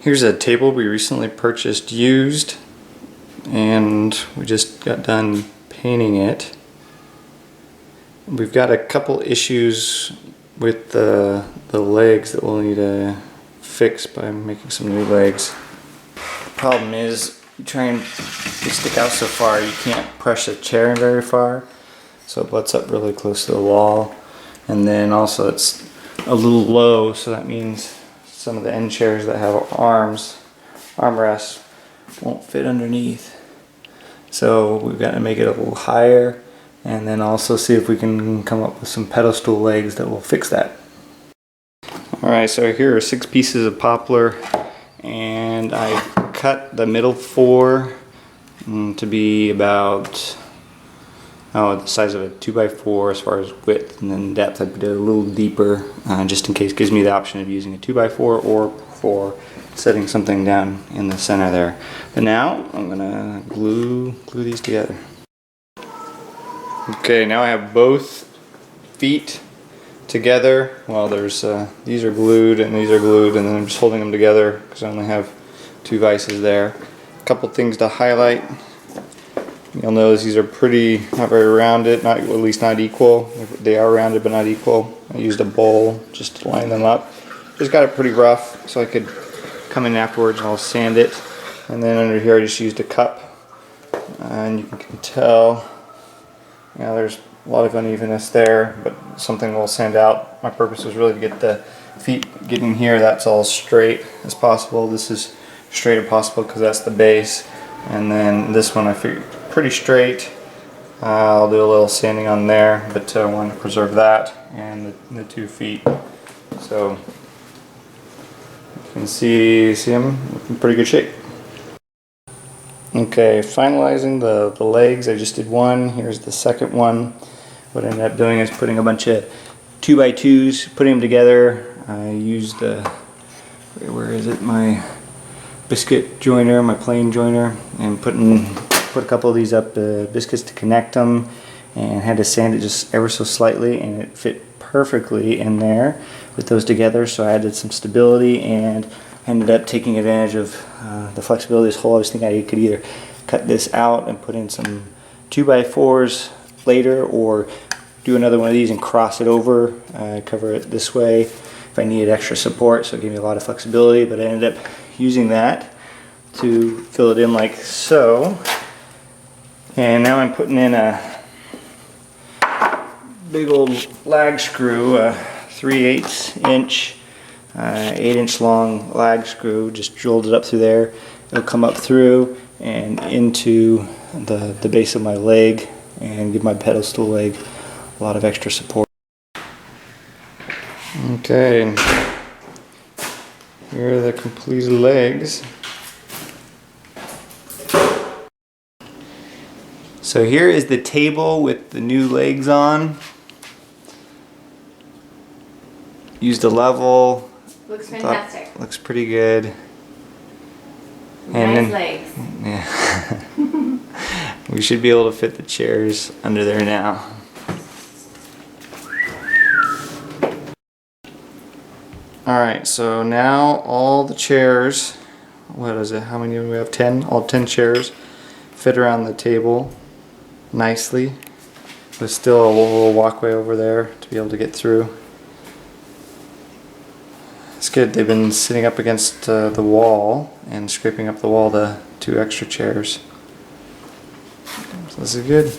Here's a table we recently purchased used, and we just got done painting it. We've got a couple issues with the legs that we'll need to fix by making some new legs. The problem is, you try and they stick out so far, you can't press the chair in very far, so it butts up really close to the wall. And then also it's a little low, so that means some of the end chairs that have armrests, won't fit underneath. So we've got to make it a little higher, and then also see if we can come up with some pedestal legs that will fix that. Alright, so here are 6 pieces of poplar, and I cut the middle 4 to be about the size of a 2x4 as far as width, and then depth I put it a little deeper, just in case. Gives me the option of using a 2x4 or for setting something down in the center there. But now I'm gonna glue these together. Okay, now I have both feet together. Well, there's these are glued and these are glued, and then I'm just holding them together because I only have 2 vices there. A couple things to highlight. You'll notice these are not very rounded, at least not equal. They are rounded but not equal. I used a bowl just to line them up. Just got it pretty rough, so I could come in afterwards and I'll sand it. And then under here I just used a cup, and you can tell, there's a lot of unevenness there, but something will sand out. My purpose was really to get the feet getting here. That's all straight as possible. This is straight as possible because that's the base. And then this one I figured pretty straight. I'll do a little sanding on there, but I want to preserve that and the 2 feet. So you can see them in pretty good shape. Okay, finalizing the legs. I just did one. Here's the second one. What I ended up doing is putting a bunch of 2x2s, putting them together. I used where is it? My biscuit joiner, my plane joiner, and put a couple of these up biscuits to connect them, and had to sand it just ever so slightly, and it fit perfectly in there with those together. So I added some stability and ended up taking advantage of the flexibility of this hole. I was thinking I could either cut this out and put in some 2x4s later, or do another one of these and cross it over, cover it this way if I needed extra support. So it gave me a lot of flexibility, but I ended up using that to fill it in like so. And now I'm putting in a big old lag screw, a 3/8 inch, 8-inch long lag screw. Just drilled it up through there. It'll come up through and into the base of my leg and give my pedestal leg a lot of extra support. Okay, here are the completed legs. So here is the table with the new legs on. Used a level. Looks fantastic. Looks pretty good. Nice legs. Yeah. We should be able to fit the chairs under there now. Alright, so now all the chairs, what is it, how many do we have? 10? All 10 chairs fit around the table nicely. There's still a little walkway over there to be able to get through. It's good. They've been sitting up against the wall and scraping up the wall, the 2 extra chairs. So this is good.